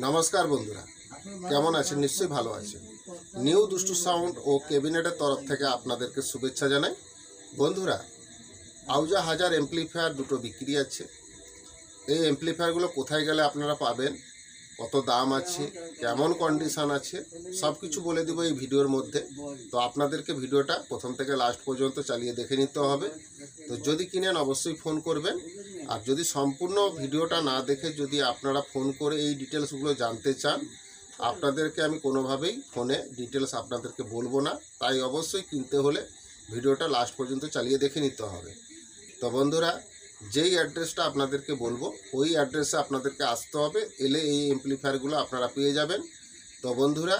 নমস্কার বন্ধুরা, কেমন আছেন? নিশ্চয়ই ভালো আছেন। নিউ দুষ্টু সাউন্ড ও ক্যাবিনেটের তরফ থেকে আপনাদেরকে শুভেচ্ছা জানাই। বন্ধুরা, আউজা হাজার এমপ্লিফায়ার দুটো বিক্রি আছে। এই এমপ্লিফায়ারগুলো কোথায় গেলে আপনারা পাবেন, কত দাম আছে, কেমন কন্ডিশন আছে, সব কিছু বলে দেবো এই ভিডিওর মধ্যে। তো আপনাদেরকে ভিডিওটা প্রথম থেকে লাস্ট পর্যন্ত চালিয়ে দেখে নিতে হবে। তো যদি কিনেন অবশ্যই ফোন করবেন, আর যদি সম্পূর্ণ ভিডিওটা না দেখে যদি আপনারা ফোন করে এই ডিটেলসগুলো জানতে চান, আপনাদেরকে আমি কোনোভাবেই ফোনে ডিটেলস আপনাদেরকে বলবো না। তাই অবশ্যই কিনতে হলে ভিডিওটা লাস্ট পর্যন্ত চালিয়ে দেখে নিতে হবে। তো বন্ধুরা, যেই অ্যাড্রেসটা আপনাদেরকে বলবো ওই অ্যাড্রেসে আপনাদেরকে আসতে হবে, এলে এই এমপ্লিফায়ারগুলো আপনারা পেয়ে যাবেন। তো বন্ধুরা,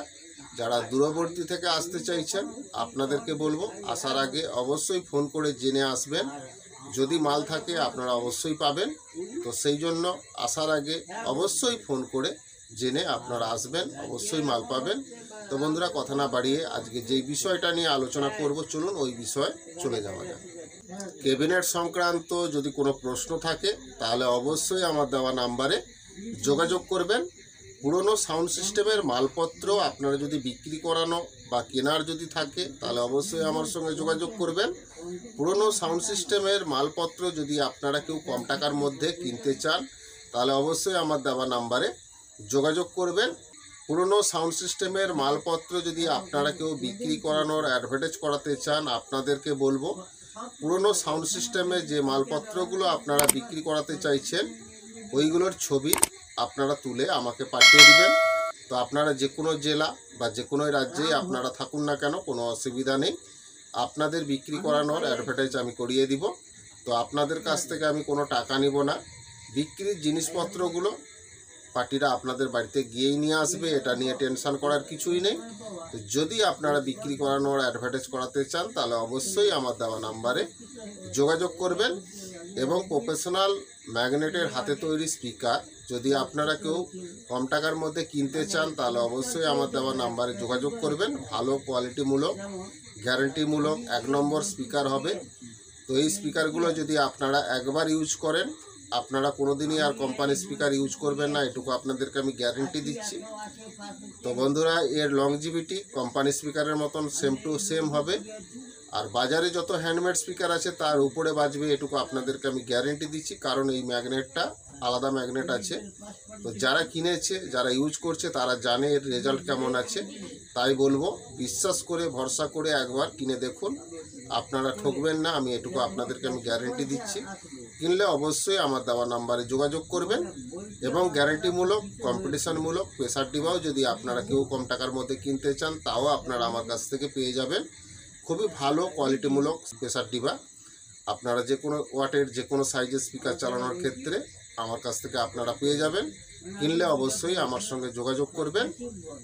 যারা দূরবর্তী থেকে আসতে চাইছেন আপনাদেরকে বলবো আসার আগে অবশ্যই ফোন করে জেনে আসবেন। যদি মাল থাকে আপনারা অবশ্যই পাবেন। তো সেই জন্য আসার আগে অবশ্যই ফোন করে জেনে আপনারা আসবেন, অবশ্যই মাল পাবেন। তো বন্ধুরা, কথা না বাড়িয়ে আজকে যেই বিষয়টা নিয়ে আলোচনা করব, চলুন ওই বিষয়ে চলে যাওয়া যাক। ক্যাবিনেট সংক্রান্ত যদি কোনো প্রশ্ন থাকে তাহলে অবশ্যই আমার দেওয়া নাম্বারে যোগাযোগ করবেন। পুরনো সাউন্ড সিস্টেমের মালপত্র আপনারা যদি বিক্রি করানো বা কেনার যদি থাকে তাহলে অবশ্যই আমার সঙ্গে যোগাযোগ করবেন। পুরনো সাউন্ড সিস্টেমের মালপত্র যদি আপনারা কেউ কম টাকার মধ্যে কিনতে চান তাহলে অবশ্যই আমার দেওয়া নাম্বারে যোগাযোগ করবেন। পুরনো সাউন্ড সিস্টেমের মালপত্র যদি আপনারা কেউ বিক্রি করানোর অ্যাডভার্টাইজ করাতে চান, আপনাদেরকে বলবো পুরনো সাউন্ড সিস্টেমে যে মালপত্রগুলো আপনারা বিক্রি করাতে চাইছেন ওইগুলোর ছবি আপনারা তুলে আমাকে পাঠিয়ে দিবেন। তো আপনারা যে কোনো জেলা বা যে কোনো রাজ্যেই আপনারা থাকুন না কেন, কোনো অসুবিধা নেই। আপনাদের বিক্রি করানোর অ্যাডভার্টাইজ আমি করিয়ে দিব। তো আপনাদের কাছ থেকে আমি কোনো টাকা নিব না। বিক্রির জিনিসপত্রগুলো পার্টিরা আপনাদের বাড়িতে গিয়েই নিয়ে আসবে, এটা নিয়ে টেনশন করার কিছুই নেই। তো যদি আপনারা বিক্রি করানোর অ্যাডভার্টাইজ করাতে চান তাহলে অবশ্যই আমার দেওয়া নাম্বারে যোগাযোগ করবেন। এবং প্রফেশনাল ম্যাগনেটের হাতে তৈরি স্পিকার যদি আপনারা কেউ কম টাকার মধ্যে কিনতে চান তাহলে অবশ্যই আমার দেওয়া নাম্বারে যোগাযোগ করবেন। ভালো কোয়ালিটিমূলক, গ্যারেন্টিমূলক 1 নম্বর স্পিকার হবে। তো এই স্পিকারগুলো যদি আপনারা একবার ইউজ করেন আপনারা কোনোদিনই আর কোম্পানির স্পিকার ইউজ করবেন না, এটুকু আপনাদেরকে আমি গ্যারেন্টি দিচ্ছি। তো বন্ধুরা, এর লংজিভিটি কোম্পানি স্পিকারের মতন সেম টু সেম হবে। আর বাজারে যত হ্যান্ডমেড স্পিকার আছে তার উপরে বাজবে, এটুকু আপনাদেরকে আমি গ্যারেন্টি দিচ্ছি। কারণ এই ম্যাগনেটটা আলাদা ম্যাগনেট আছে। তো যারা কিনেছে, যারা ইউজ করছে তারা জানে এর রেজাল্ট কেমন আছে। তাই বলবো বিশ্বাস করে, ভরসা করে একবার কিনে দেখুন, আপনারা ঠকবেন না। আমি এটুকু আপনাদেরকে আমি গ্যারেন্টি দিচ্ছি। কিনলে অবশ্যই আমার দেওয়া নাম্বারে যোগাযোগ করবেন। এবং গ্যারেন্টিমূলক, কম্পিটিশনমূলক প্রেসার ডিবাও যদি আপনারা কেউ কম টাকার মধ্যে কিনতে চান তাও আপনারা আমার কাছ থেকে পেয়ে যাবেন। খুবই ভালো কোয়ালিটিমূলক প্রেসার ডিবা আপনারা যে কোনো ওয়াটের, যে কোনো সাইজের স্পিকার চালানোর ক্ষেত্রে আমার কাছ থেকে আপনারা পেয়ে যাবেন। কিনলে অবশ্যই আমার সঙ্গে যোগাযোগ করবেন।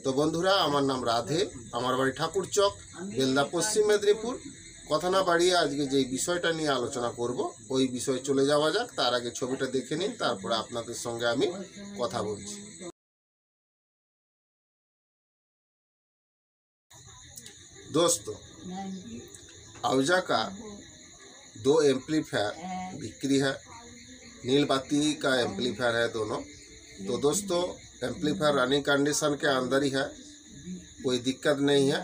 তো বন্ধুরা, আমার নাম রাধে, আমার বাড়ি ঠাকুরচক, বেলদা, পশ্চিম মেদিনীপুর। কথা না বাড়িয়ে আজকে যেই বিষয়টা নিয়ে আলোচনা করব ওই বিষয়ে চলে যাওয়া যাক। তার আগে ছবিটা দেখে নিন, তারপরে আপনাদের সঙ্গে আমি কথা বলছি। दोस्तों, आउजा का 2 एम्पलीफायर बिक्री है। नील बाती का एम्पलीफायर है दोनों। तो दोस्तों, एम्पलीफायर रनिंग कंडीशन के अंदर ही है, कोई दिक्कत नहीं है।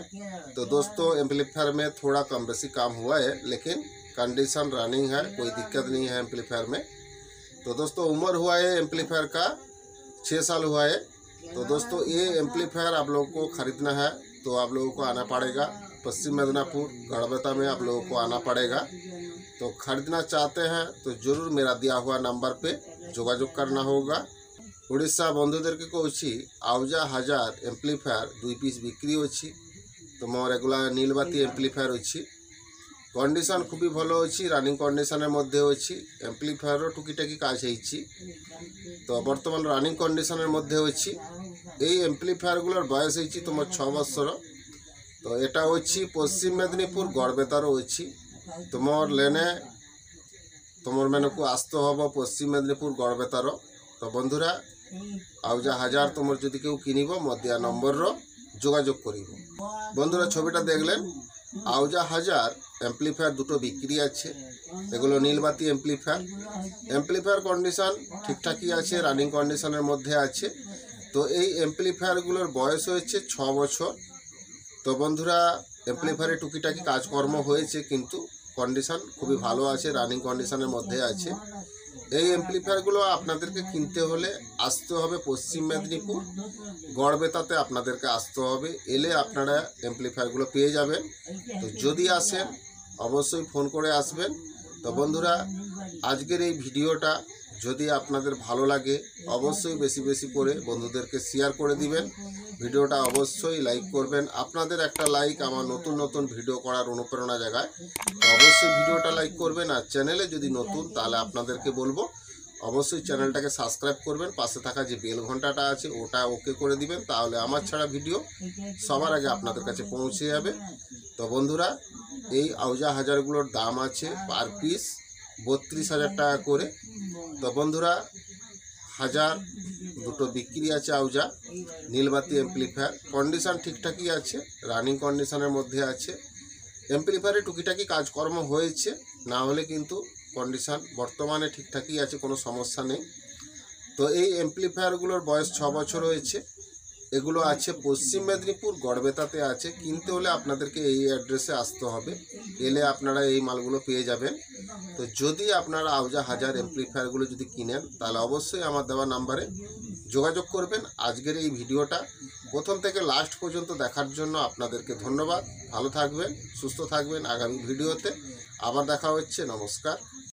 तो दोस्तों, एम्पलीफायर में थोड़ा कम बेसी काम हुआ है लेकिन कंडीशन रनिंग है, कोई दिक्कत नहीं है एम्पलीफायर में। तो दोस्तों, उम्र हुआ है एम्पलीफायर का 6 साल हुआ है। तो दोस्तों, ये एम्पलीफायर आप लोगों को ख़रीदना है तो आप लोगों को आना पड़ेगा पश्चिम मेदिनीपुर गढ़बेता में, आप लोगों को आना पड़ेगा। तो खरीदना चाहते हैं तो ज़रूर मेरा दिया हुआ नंबर पे যোগাযোগ करना होगा। उड़ीसा बंधुदेरके कौची आउजा हजार एम्पलीफायर 2 পিস बिक्री अच्छी। तो मोर एगुला नीलबाती एम्पलीफायर अच्छी, कंडीशन खूबी भलो अच्छी, रनिंग कंडीशन मध्य अच्छी। एम्पलीफायर टुकीटाकी काज होइछि। तो बर्तमान रनिंग कंडीशन मध्य अच्छी। এই এমপ্লিফায়ারগুলোর বয়স হয়েছে তোমার 6 বছর। তো এটা হচ্ছে পশ্চিম মেদিনীপুর গড়বেতারও হচ্ছে। তোমার লেনে তোমার মেনকু আসতে হবে পশ্চিম মেদিনীপুর গড়বেতারও। তো বন্ধুরা, আউজা হাজার তোমার যদি কেউ কিনিব মধ্যে নম্বরর যোগাযোগ করিব। বন্ধুরা, ছবিটা দেখলেন, আউজা হাজার এমপ্লিফায়ার দুটো বিক্রি আছে। এগুলো নীলবাতি এমপ্লিফায়ার। এমপ্লিফায়ার কন্ডিশন ঠিকঠাকই আছে, রানিং কন্ডিশনের মধ্যে আছে। তো এই অ্যাম্প্লিফায়ারগুলোর বয়স হয়েছে 6 বছর। তো বন্ধুরা, অ্যাম্প্লিফায়ারে টুকিটাকি কাজকর্ম হয়েছে, কিন্তু কন্ডিশন খুবই ভালো আছে, রানিং কন্ডিশনের মধ্যে আছে। এই অ্যাম্প্লিফায়ারগুলো আপনাদেরকে কিনতে হলে আসতে হবে পশ্চিম মেদিনীপুর গড়বেতাতে, আপনাদেরকে আসতে হবে। এলে আপনারা অ্যাম্প্লিফায়ারগুলো পেয়ে যাবেন। তো যদি আসেন অবশ্যই ফোন করে আসবেন। তো বন্ধুরা, আজকের এই ভিডিওটা যদি আপনাদের ভালো লাগে অবশ্যই বেশি বেশি করে বন্ধুদেরকে শেয়ার করে দিবেন। ভিডিওটা অবশ্যই লাইক করবেন। আপনাদের একটা লাইক আমার নতুন নতুন ভিডিও করার অনুপ্রেরণা জাগায়। তো অবশ্যই ভিডিওটা লাইক করবেন। আর চ্যানেলে যদি নতুন, তাহলে আপনাদেরকে বলবো অবশ্যই চ্যানেলটাকে সাবস্ক্রাইব করবেন। পাশে থাকা যে বেল ঘন্টাটা আছে ওটা ওকে করে দিবেন, তাহলে আমার ছাড়া ভিডিও সবার আগে আপনাদের কাছে পৌঁছে যাবে। তো বন্ধুরা, এই আউজা হাজারগুলোর দাম আছে পার পিস 32,000 টাকা করে। তো বন্ধুরা, হাজার দুটো বিক্রি আছে আউজা নীলবাতি অ্যাম্প্লিফায়ার। কন্ডিশন ঠিকঠাকই আছে, রানিং কন্ডিশনের মধ্যে আছে। অ্যাম্প্লিফায়ারে টুকিটাকি কাজকর্ম হয়েছে, না হলে কিন্তু কন্ডিশন বর্তমানে ঠিকঠাকই আছে, কোনো সমস্যা নেই। তো এই অ্যাম্প্লিফায়ারগুলোর বয়স 6 বছর হয়েছে। এগুলো আছে পশ্চিম মেদিনীপুর গড়বেতাতে আছে। কিনতে হলে আপনাদেরকে এই অ্যাড্রেসে আসতে হবে। এলে আপনারা এই মালগুলো পেয়ে যাবেন। তো যদি আপনারা আউজা হাজার অ্যাম্প্লিফায়ারগুলো যদি কিনেন, তাহলে অবশ্যই আমার দেওয়া নাম্বারে যোগাযোগ করবেন। আজকের এই ভিডিওটা প্রথম থেকে লাস্ট পর্যন্ত দেখার জন্য আপনাদেরকে ধন্যবাদ। ভালো থাকবেন, সুস্থ থাকবেন। আগামী ভিডিওতে আবার দেখা হচ্ছে। নমস্কার।